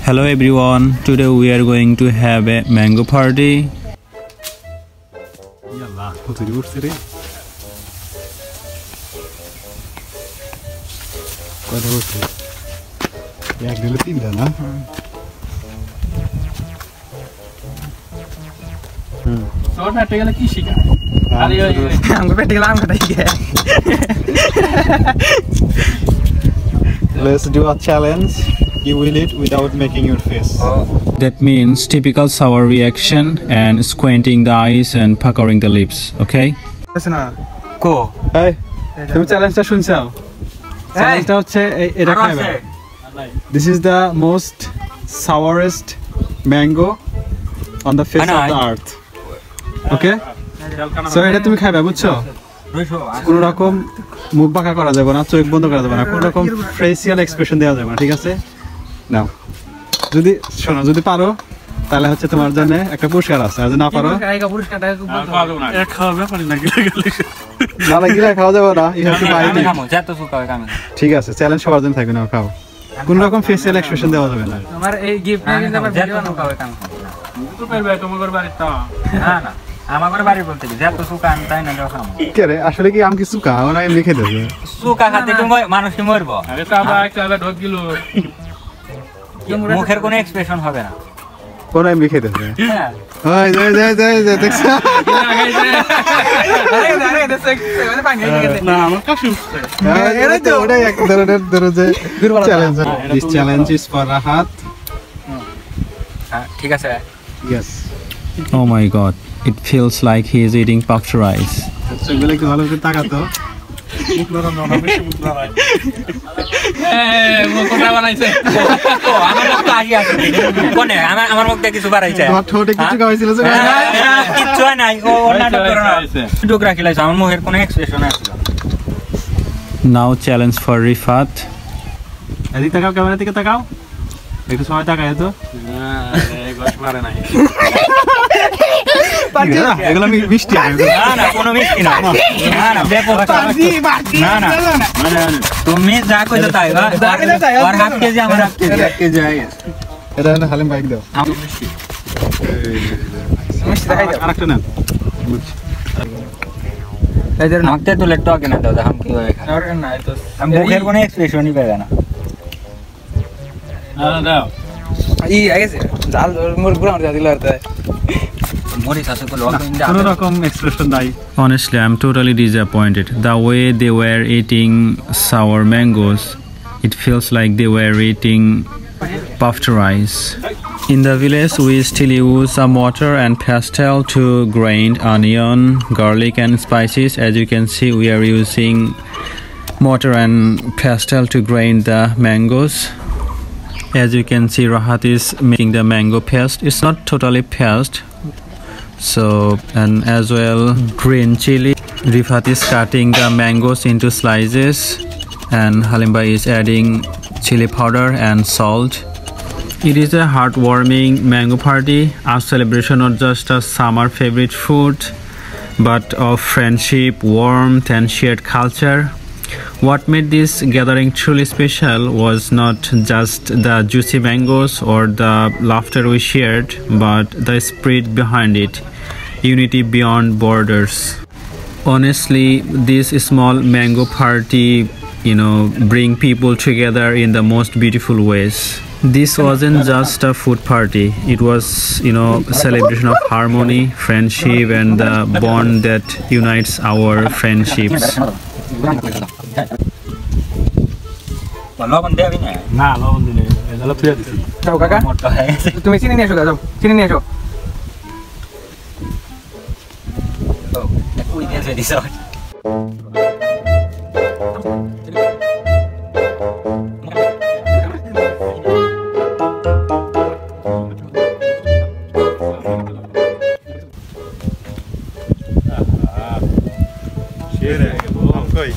Hello everyone, today we are going to have a mango party. Yalla, otur ursere. Kada ursere. Ya gele tinda na. Short hat gele ki shika. Are amko pette gele am katai ke. Let's do a challenge. You will eat without making your face. That means typical sour reaction and squinting the eyes and puckering the lips, okay? Asna. Ko. Hey. তুমি চ্যালেঞ্জটা শুনছো? চ্যালেঞ্জটা হচ্ছে এটা খাবে। This is the most sourest mango on the face of the earth. Okay? So এটা তুমি খাবে বুঝছো? কোন রকম মুখ বাঁকা করা যাবে না, চোখ বন্ধ করা যাবে না, কোন রকম ফেসিয়াল এক্সপ্রেশন দেওয়া যাবে না, ঠিক আছে? নাও। যদি শোনো, যদি পারো তাহলে হচ্ছে তোমার জন্য একটা পুরস্কার আছে, আর যদি না পারো পুরস্কারটা পারো না। এক খাওয়া ব্যাপার না, না গিলা খাওয়া যাবে না, ইউ হ্যাভ টু বাই ইট। যত সুখ হয় কামে। ঠিক আছে, চ্যালেঞ্জ সবার জন্য থাকবে, না খাও। কোন রকম ফেসিয়াল এক্সপ্রেশন দেওয়া যাবে না। তোমার এই গিফট নিয়ে কিন্তু আবার ভিডিও বানাও খাওয়া কামে। তো পারবে তোমার বাড়ি তো। না না, আমার বাড়ি বলতে কি যত সুখ আন তাই না দাও খামো। কি রে, আসলে কি আম কি সুকা ওনা এমনি খেতে দেবে? সুকা খাতে তো মানুষ কি মরবো। আরে সাবা একটা ঢোক দিল। মুখের কোনো এক্সপ্রেশন হবে না, কোন এমনি খেতে দেবে। হ্যাঁ ওই দে দেখছ। আরে দেখছ মানে পানি খেতে না, আমার কাছে উঠছে। এরে তো ওটাই এক ধরনের যে challenge. This challenge is for Rahat. ঠিক আছে। Yes. Oh my god, it feels like he is eating puffed rice. So বলে কি ভালো করে তাকাতো। মুখ নরম না, বেশি মুখ না ভাই। মুখ কোটা বানাইছে। ও আমার মুখ তো আগে আছে। কোনে আমার মুখ থেকে কিছু বাড়াইছে। তোমার ঠোঁটে কিছু গাইছিল যে? কিছু নাই, ও নাটক করে না। টুক রাখিলাইছে, আমার মুখের কোনো এক্সপ্রেশন আছে। Now challenge for Rifat. এদিকে তাকাও, ক্যামেরা দিকে তাকাও। একটু সময় তাকায় তো। না, এই গোশ মারে নাই। এগুলো মিষ্টি না, না কোনো মিষ্টি না। না না দেখো না না তুমি যা কইছো তাই আর হাফ কেজি আমার হাফ কেজি এটা না হালিম বাইক দাও মিষ্টি দেখাই দাও আরেকটা না এদের নাকতে তো লেটটো আগে না দাও হাম কি হয় আর না তো আমি মুখের কোনো এক্সপ্রেশনই পাই না না দাও ই আইছে জাল মোর পুরো আমার দিল আর তাই Honestly, I'm totally disappointed. The way they were eating sour mangoes, it feels like they were eating puffed rice. In the village, we still use some water and pastel to grind onion, garlic and spices. As you can see, we are using mortar and pastel to grind the mangoes. As you can see, Rahat is making the mango paste. It's not totally paste. So, and as well green chili. Rifat is cutting the mangoes into slices and Halimba is adding chili powder and salt. It is a heartwarming mango party, a celebration not just a summer favorite food but of friendship, warmth and shared culture. What made this gathering truly special was not just the juicy mangoes or the laughter we shared, but the spirit behind it, unity beyond borders. Honestly, this small mango party, bring people together in the most beautiful ways. This wasn't just a food party. It was, a celebration of harmony, friendship and the bond that unites our friendships. লবণ দেবি না না লবণ দিলে এগুলো ফিরে দিছি যাও কাকা তুমি চিনি নিয়ে এসো যাও চিনি নিয়ে এসো ও ওই দিয়ে দিছো শেরে বল কই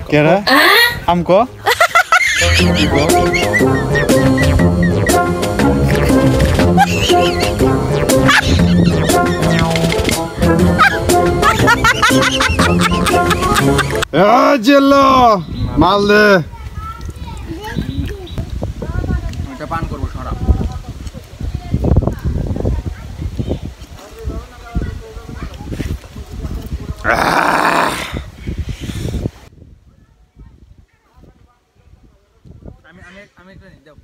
क्या रहा हमको चलो माल दे এটা পান করবো শরাব আমি একটা দাও